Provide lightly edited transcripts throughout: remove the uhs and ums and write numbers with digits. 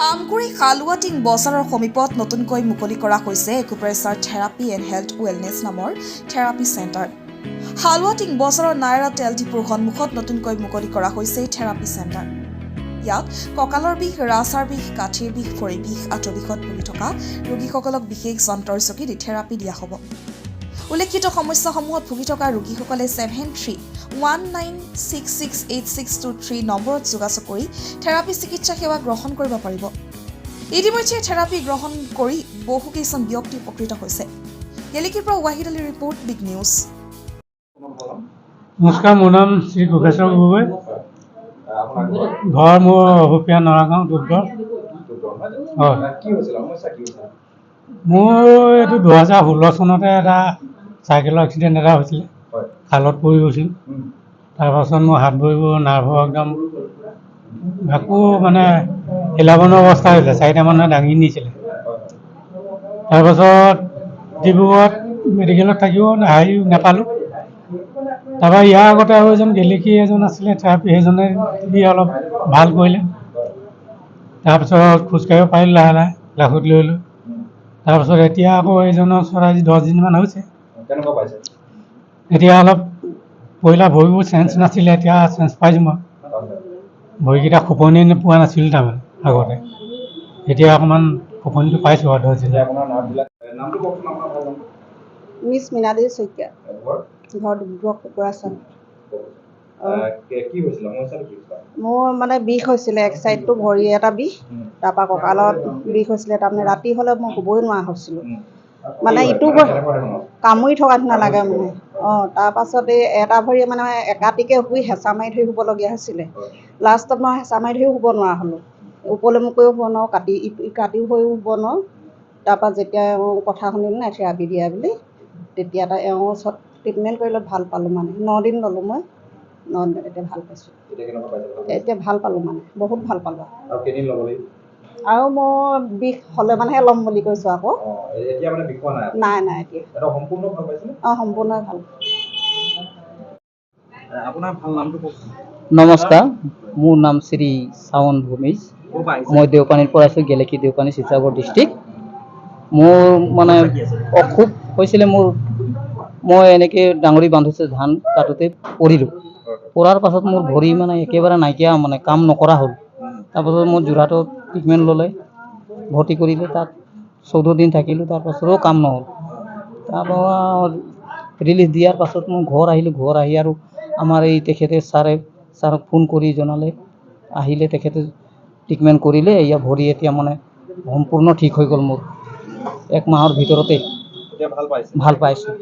আমগুৰি হালুৱাটিং বজাৰৰ সমীপত নতুনকৈ মুকলি কৰা হৈছে একুপ্ৰেছাৰ থেৰাপি এণ্ড হেল্থ ৱেলনেছ নামৰ থেৰাপি চেণ্টাৰ। হালুৱাটিং বজাৰৰ নাইৰা তেল ডিপুৰ সন্মুখত নতুনকৈ মুকলি কৰা হৈছে এই থেৰাপি চেণ্টাৰ। ইয়াত কঁকালৰ বিষ, ৰাছৰ বিষ, কাঠিৰ বিষ, ভৰি বিষ, আঁঠু বিষত ভুগি থকা ৰোগীসকলক বিশেষ যন্ত্ৰৰ যোগেদি থেৰাপি দিয়া হ'ব। উল্লেখিত সমস্যাসমূহত ভুগি থকা ৰোগীসকলে 7319668623 নম্বৰত যোগাযোগ কৰি থেৰাপি চিকিৎসা সেৱা গ্ৰহণ কৰিব পাৰিব। ইতিমধ্যে থেৰাপি গ্ৰহণ কৰি বহুকেইজন ব্যক্তি উপকৃত হৈছে। গেলেকীৰ পৰা ৱাহিদ আলীৰ ৰিপৰ্ট, বিগ নিউজ। নমস্কাৰ, মোৰ নাম শ্ৰী কোষেশ্বৰ গগৈ। ঘৰ মোৰ অভুপিয়া নৰাগাঁও দুৰ্গৰ। হয়, মোৰ এইটো 2016 চনতে এটা চাইকেলৰ এক্সিডেণ্ট এটা হৈছিলে। খালত পৰি গৈছিল। তাৰপাছত মোৰ হাত ভৰিবোৰ নাৰ্ভৰ একদম একো মানে হিলাব নোৱাৰা অৱস্থা হৈছিলে। 4টা মানুহে দাঙি নিছিলে। তাৰপাছত ডিব্ৰুগড়ত মেডিকেলত থাকিও নাপালোঁ। তাৰপৰা ইয়াৰ আগতে আৰু এজন গেলেকী এজন আছিলে থেৰাপি, সেইজনে দি অলপ ভাল কৰিলে। তাৰপিছত খোজকাঢ়িব পাৰিলোঁ লাহে লাহে, লাখুঁত লৈ লৈ। তাৰপিছত এতিয়া আকৌ এইজনৰ ওচৰত আজি 10 দিনমান হৈছে। এতিয়া অলপ পহিলা ভৰিবোৰ চেঞ্চ নাছিলে, এতিয়া চেঞ্চ পাইছোঁ মই। ভৰিকেইটা খোপনি পোৱা নাছিলোঁ তাৰমানে আগতে। এতিয়া অকণমান খোপনিটো পাইছোঁ আৰু 10 দিন। মিছ মীনাদী শইকীয়া, ঘৰ ডিব্ৰুগড় কুকুৰাচান। মোৰ মানে বিষ হৈছিলে, এক চাইডটো ভৰি এটা বিষ, তাৰপৰা কঁকালত বিষ হৈছিলে। তাৰমানে ৰাতি হ'লে মই শুবই নোৱাৰা হৈছিলোঁ। মানে ইটো কামুৰি থকা নিচিনা লাগে মানে। তাৰপাছত এই এটা ভৰি মানে একাতিকে শুই হেঁচা মাৰি ধৰি শুবলগীয়া হৈছিলে। লাষ্টত মই হেঁচা মাৰি ধৰিও শুব নোৱাৰা হ'লোঁ। ওপৰলৈ মুকৈও শুব নোৱাৰোঁ, কাটি হৈও শুব নোৱাৰোঁ। তাৰপৰা যেতিয়া এওঁ কথা শুনিলোঁ নাই থেৰাপি দিয়া বুলি, তেতিয়া এওঁৰ ওচৰত ট্ৰিটমেণ্ট কৰি লৈ ভাল পালোঁ। মানে 9 দিন ল'লোঁ মই, 9 দিনত এতিয়া ভাল পাইছোঁ। এতিয়া ভাল পালোঁ, মানে বহুত ভাল পালোঁ। আৰু মই বিষ হ'লে মানেহে ল'ম বুলি কৈছোঁ আকৌ। নাই নাই, এতিয়া সম্পূৰ্ণ ভাল। নমস্কাৰ, মোৰ নাম শ্ৰী চাৱন ভূমিজ। মই দেওপানীৰ পৰা আছোঁ, গেলেকী দেওপানী, শিৱসাগৰ ডিষ্ট্ৰিক্ট। মোৰ মানে অসুখ হৈছিলে। মই এনেকৈ ডাঙৰি বান্ধোতে ধান কাটোতে পৰিলোঁ। পৰাৰ পাছত মোৰ ভৰি মানে একেবাৰে নাইকিয়া, মানে কাম নকৰা হ'ল। তাৰপাছত মই যোৰহাটত ট্ৰিটমেণ্ট ল'লে, ভৰ্তি কৰিলে। তাত 14 দিন থাকিলোঁ। তাৰপাছতো কাম নহ'ল। তাৰপৰা ৰিলিজ দিয়াৰ পাছত মই ঘৰ আহিলোঁ। ঘৰ আহি আৰু আমাৰ এই তেখেতে ছাৰক ফোন কৰি জনালে, আহিলে, তেখেতে ট্ৰিটমেণ্ট কৰিলে। এয়া ভৰি এতিয়া মানে সম্পূৰ্ণ ঠিক হৈ গ'ল মোৰ। 1 মাহৰ ভিতৰতে ভাল পাইছোঁ।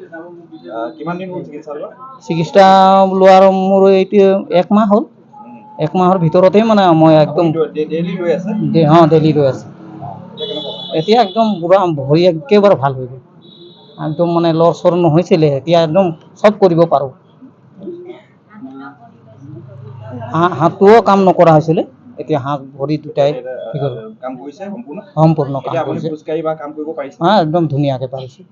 চিকিৎসা লোৱাৰ মোৰ এইটো 1 মাহ হ'ল। 1 মাহৰ ভিতৰতে মানে মই একদম ডেইলি লৈ আছোঁ। এতিয়া একদম পুৰা ভৰি একেবাৰে ভাল হৈ গ'ল। একদম মানে লৰচৰ নহৈছিলে, এতিয়া একদম চব কৰিব পাৰোঁ। হাতটোও কাম নকৰা হৈছিলে, এতিয়া হাত ভৰি দুটাই সম্পূৰ্ণ কাম কৰিছে। একদম ধুনীয়াকৈ পাৰিছোঁ।